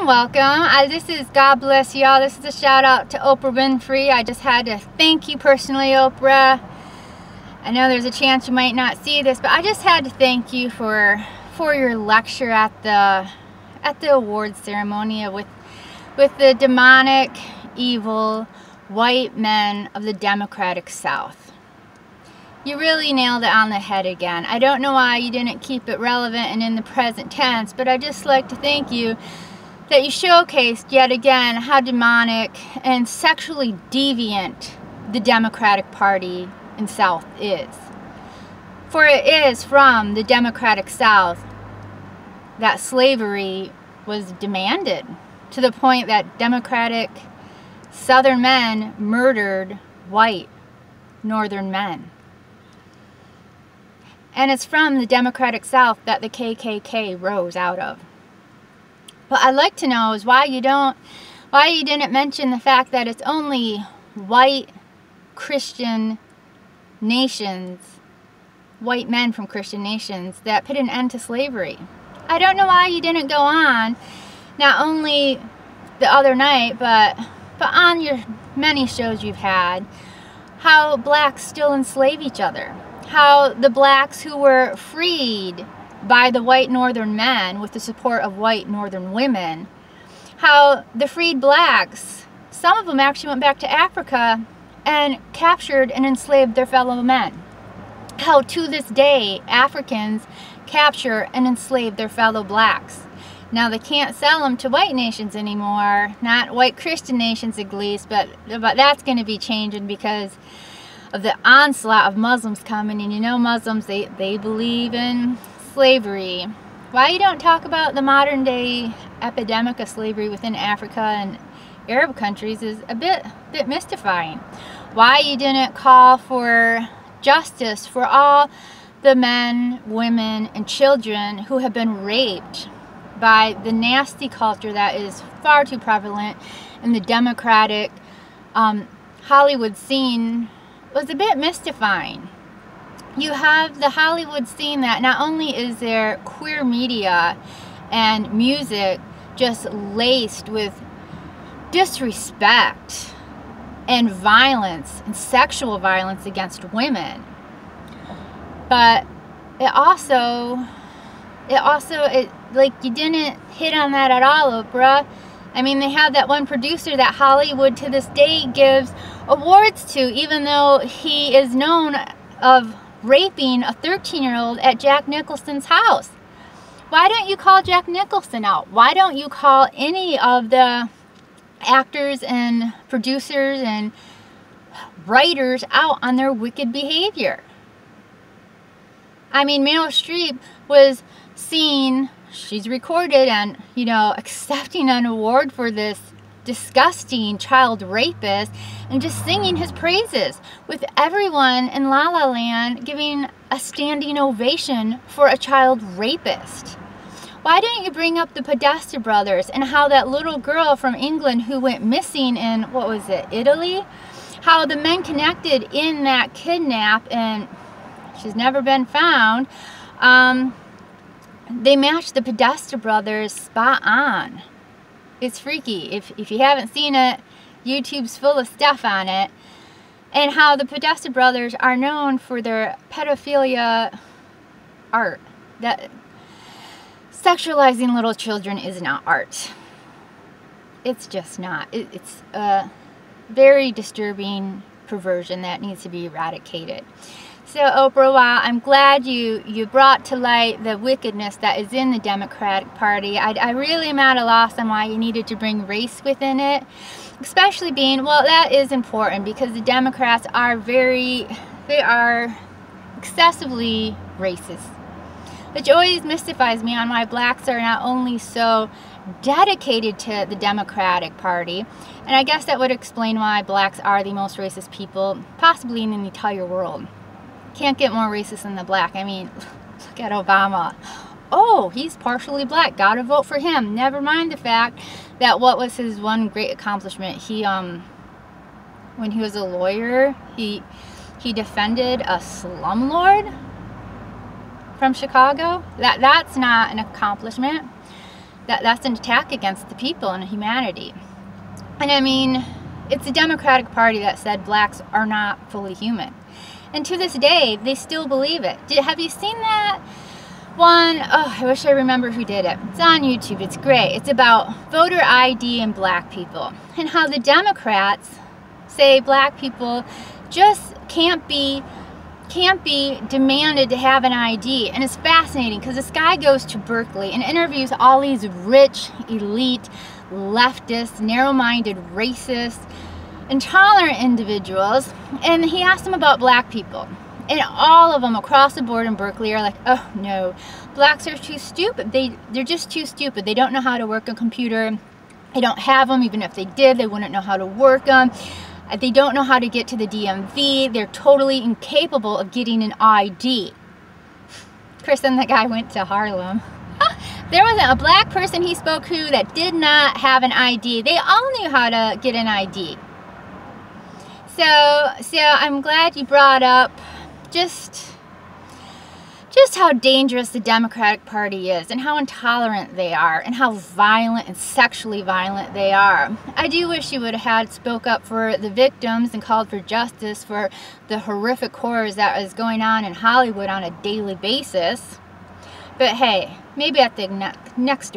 Welcome. This is God Bless Y'all. This is a shout out to Oprah Winfrey. I just had to thank you personally, Oprah. I know there's a chance you might not see this, but I just had to thank you for your lecture at the awards ceremony with the demonic, evil, white men of the Democratic South. You really nailed it on the head again. I don't know why you didn't keep it relevant and in the present tense, but I'd just like to thank you that you showcased yet again how demonic and sexually deviant the Democratic Party in South is. For it is from the Democratic South that slavery was demanded, to the point that Democratic Southern men murdered white Northern men. And it's from the Democratic South that the KKK rose out of. What I'd like to know is why you didn't mention the fact that it's only white Christian nations, white men from Christian nations, that put an end to slavery. I don't know why you didn't go on, not only the other night, but on your many shows you've had, how blacks still enslave each other. How the blacks who were freed by the white Northern men with the support of white Northern women, how the freed blacks, some of them actually went back to Africa and captured and enslaved their fellow men. How to this day Africans capture and enslave their fellow blacks. Now they can't sell them to white nations anymore, not white Christian nations at least, but that's going to be changing because of the onslaught of Muslims coming. And you know, Muslims, they believe in slavery. Why you don't talk about the modern day epidemic of slavery within Africa and Arab countries is a bit mystifying. Why you didn't call for justice for all the men, women, and children who have been raped by the nasty culture that is far too prevalent in the Democratic Hollywood scene was a bit mystifying. You have the Hollywood scene that not only is there queer media and music just laced with disrespect and violence and sexual violence against women, but it like you didn't hit on that at all, Oprah. I mean, they have that one producer that Hollywood to this day gives awards to, even though he is known of raping a 13-year-old at Jack Nicholson's house. Why don't you call Jack Nicholson out? Why don't you call any of the actors and producers and writers out on their wicked behavior? I mean, Meryl Streep was seen, she's recorded and, you know, accepting an award for this disgusting child rapist and just singing his praises, with everyone in La La Land giving a standing ovation for a child rapist. Why didn't you bring up the Podesta brothers and how that little girl from England who went missing in, what was it, Italy? How the men connected in that kidnap and she's never been found. They matched the Podesta brothers spot on. It's freaky. If you haven't seen it, YouTube's full of stuff on it. And how the Podesta brothers are known for their pedophilia art. That sexualizing little children is not art. It's just not. It's a very disturbing perversion that needs to be eradicated. So Oprah, while I'm glad you brought to light the wickedness that is in the Democratic Party, I really am at a loss on why you needed to bring race within it. Especially being, well, that is important because the Democrats are they are excessively racist. Which always mystifies me on why blacks are not only so dedicated to the Democratic Party, and I guess that would explain why blacks are the most racist people possibly in the entire world. Can't get more racist than the black. I mean, look at Obama. Oh, he's partially black. Gotta vote for him. Never mind the fact that what was his one great accomplishment? He, when he was a lawyer, he defended a slumlord from Chicago. That's not an accomplishment. That's an attack against the people and humanity. And I mean, it's the Democratic Party that said blacks are not fully human. And to this day, they still believe it. Have you seen that one? Oh, I wish I remember who did it. It's on YouTube. It's great. It's about voter ID and black people, and how the Democrats say black people just can't be demanded to have an ID. And it's fascinating because this guy goes to Berkeley and interviews all these rich, elite, leftist, narrow-minded, racist, intolerant individuals, and he asked them about black people, and all of them across the board in Berkeley are like, oh no, blacks are too stupid. They're just too stupid. They don't know how to work a computer. They don't have them. Even if they did, they wouldn't know how to work them. They don't know how to get to the DMV. They're totally incapable of getting an ID. Of course, then the guy went to Harlem. There wasn't a black person he spoke to that did not have an ID. They all knew how to get an ID. So I'm glad you brought up just how dangerous the Democratic Party is, and how intolerant they are, and how violent and sexually violent they are. I do wish you would have spoke up for the victims and called for justice for the horrific horrors that is going on in Hollywood on a daily basis. But hey, maybe at the next